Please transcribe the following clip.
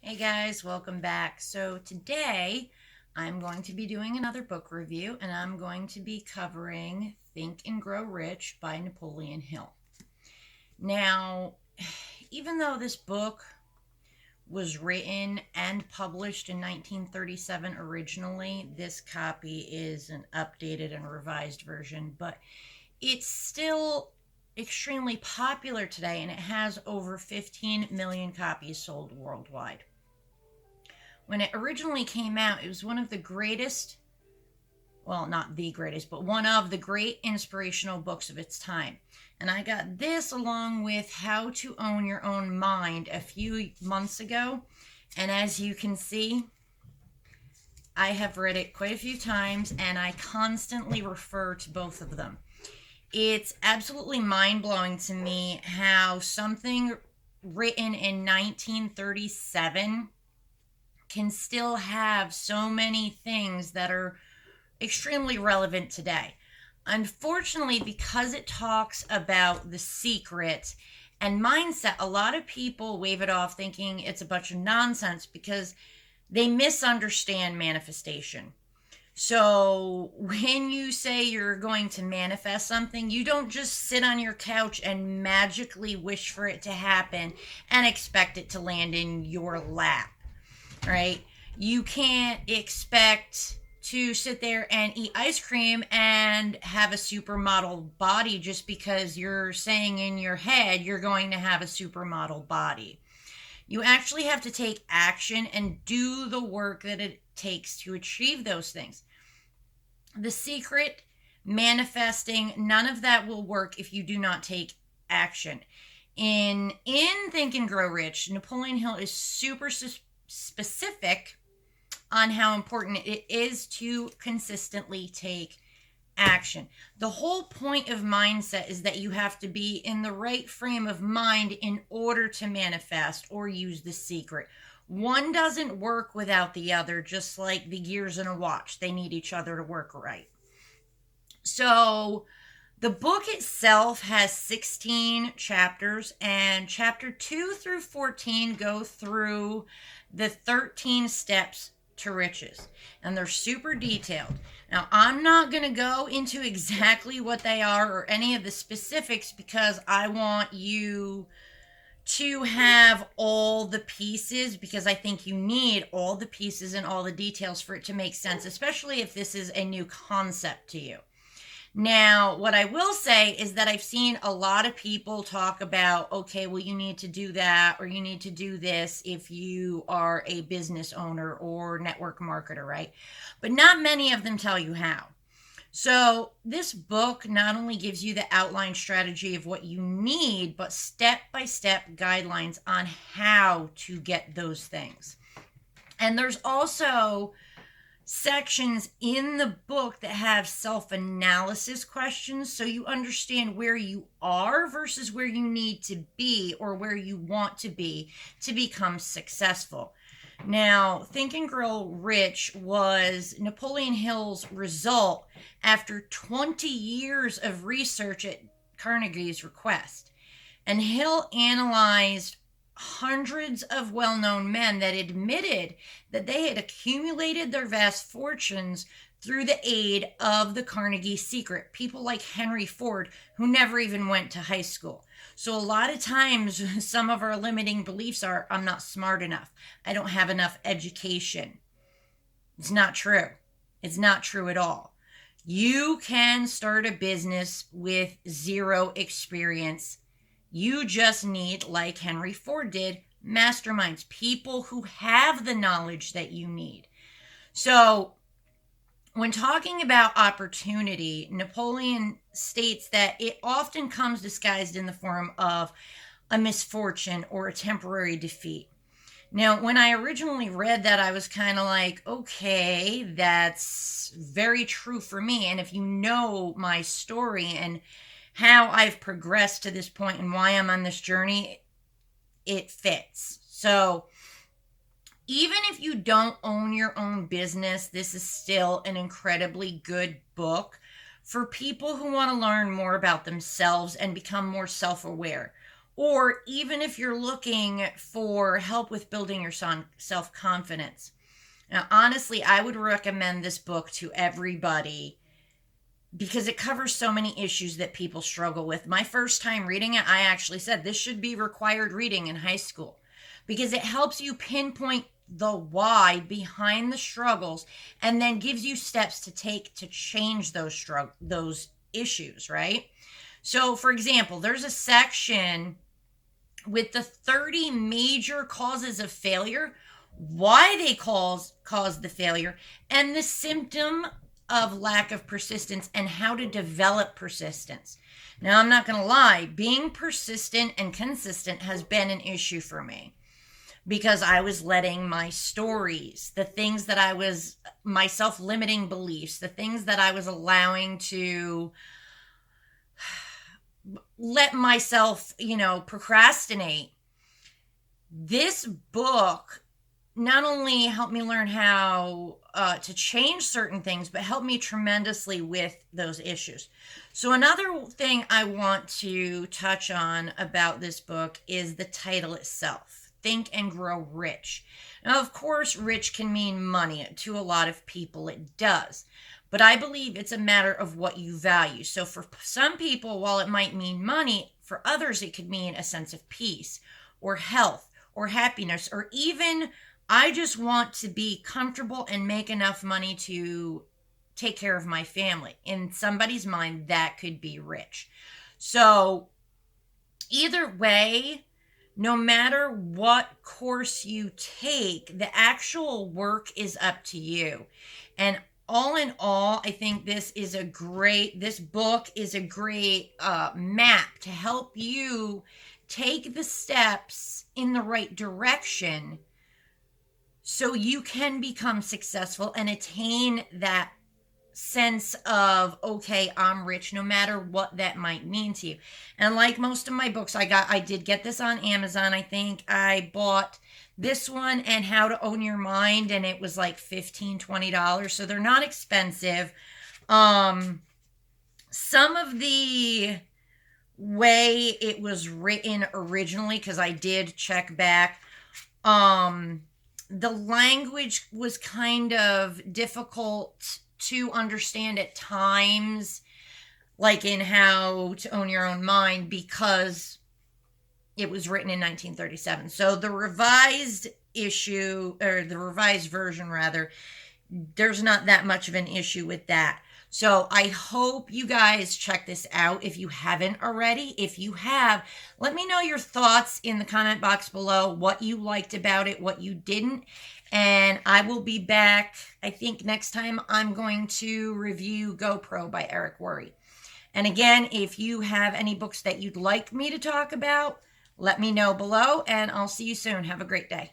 Hey guys, welcome back. So today I'm going to be doing another book review and I'm going to be covering Think and Grow Rich by Napoleon Hill. Now, even though this book was written and published in 1937 originally, this copy is an updated and revised version, but it's still extremely popular today and it has over 15 million copies sold worldwide. When it originally came out, it was one of the greatest, well, not the greatest, but one of the great inspirational books of its time. And I got this along with How to Own Your Own Mind a few months ago. And as you can see, I have read it quite a few times and I constantly refer to both of them. It's absolutely mind-blowing to me how something written in 1937 can still have so many things that are extremely relevant today. Unfortunately, because it talks about the secret and mindset, a lot of people wave it off thinking it's a bunch of nonsense because they misunderstand manifestation. So when you say you're going to manifest something, you don't just sit on your couch and magically wish for it to happen and expect it to land in your lap. Right? You can't expect to sit there and eat ice cream and have a supermodel body just because you're saying in your head you're going to have a supermodel body. You actually have to take action and do the work that it takes to achieve those things. The secret, manifesting, none of that will work if you do not take action. In Think and Grow Rich, Napoleon Hill is super specific on how important it is to consistently take action. The whole point of mindset is that you have to be in the right frame of mind in order to manifest or use the secret. One doesn't work without the other, just like the gears in a watch. They need each other to work right. So the book itself has 16 chapters, and chapter 2 through 14 go through the 13 steps to riches. And they're super detailed. Now, I'm not going to go into exactly what they are or any of the specifics because I want you to have all the pieces, because I think you need all the pieces and all the details for it to make sense, especially if this is a new concept to you. Now, what I will say is that I've seen a lot of people talk about, okay, well, you need to do that or you need to do this if you are a business owner or network marketer, right? But not many of them tell you how. So this book not only gives you the outline strategy of what you need, but step-by-step guidelines on how to get those things. And there's also sections in the book that have self-analysis questions so you understand where you are versus where you need to be or where you want to be to become successful. Now, Think and Grow Rich was Napoleon Hill's result after 20 years of research at Carnegie's request. And Hill analyzed hundreds of well-known men that admitted that they had accumulated their vast fortunes through the aid of the Carnegie secret. People like Henry Ford, who never even went to high school. So a lot of times, some of our limiting beliefs are, I'm not smart enough. I don't have enough education. It's not true. It's not true at all. You can start a business with zero experience. You just need, like Henry Ford did, masterminds, people who have the knowledge that you need. So when talking about opportunity, Napoleon states that it often comes disguised in the form of a misfortune or a temporary defeat. Now, when I originally read that, I was kind of like, okay, that's very true for me. And if you know my story and how I've progressed to this point and why I'm on this journey, it fits. So even if you don't own your own business, this is still an incredibly good book for people who want to learn more about themselves and become more self-aware. or even if you're looking for help with building your self-confidence. Now, honestly, I would recommend this book to everybody because it covers so many issues that people struggle with. My first time reading it, I actually said this should be required reading in high school because it helps you pinpoint the why behind the struggles and then gives you steps to take to change those issues, right? So, for example, there's a section with the 30 major causes of failure, why they cause the failure, and the symptom of lack of persistence and how to develop persistence. Now, I'm not going to lie, being persistent and consistent has been an issue for me because I was letting my stories, the things that I was, my self-limiting beliefs, the things that I was allowing to let myself, procrastinate. This book not only helped me learn how to change certain things, but helped me tremendously with those issues. So another thing I want to touch on about this book is the title itself, Think and Grow Rich. Now, of course, rich can mean money. To a lot of people, it does. But I believe it's a matter of what you value. So for some people, while it might mean money, for others, it could mean a sense of peace or health or happiness, or even I just want to be comfortable and make enough money to take care of my family. In somebody's mind, that could be rich. So either way, no matter what course you take, the actual work is up to you. And all in all, I think this book is a great map to help you take the steps in the right direction so you can become successful and attain that sense of, okay, I'm rich, no matter what that might mean to you. And like most of my books, I did get this on Amazon. I think I bought this one and How to Own Your Mind, and it was like $15-20, so they're not expensive. Some of the way it was written originally, because I did check back, the language was kind of difficult to understand at times, like in How to Own Your Own Mind, because it was written in 1937. So the revised version rather, there's not that much of an issue with that. So I hope you guys check this out if you haven't already. If you have, let me know your thoughts in the comment box below, what you liked about it, what you didn't. And I will be back, I think next time I'm going to review GoPro by Eric Worre. And again, if you have any books that you'd like me to talk about, let me know below, and I'll see you soon. Have a great day.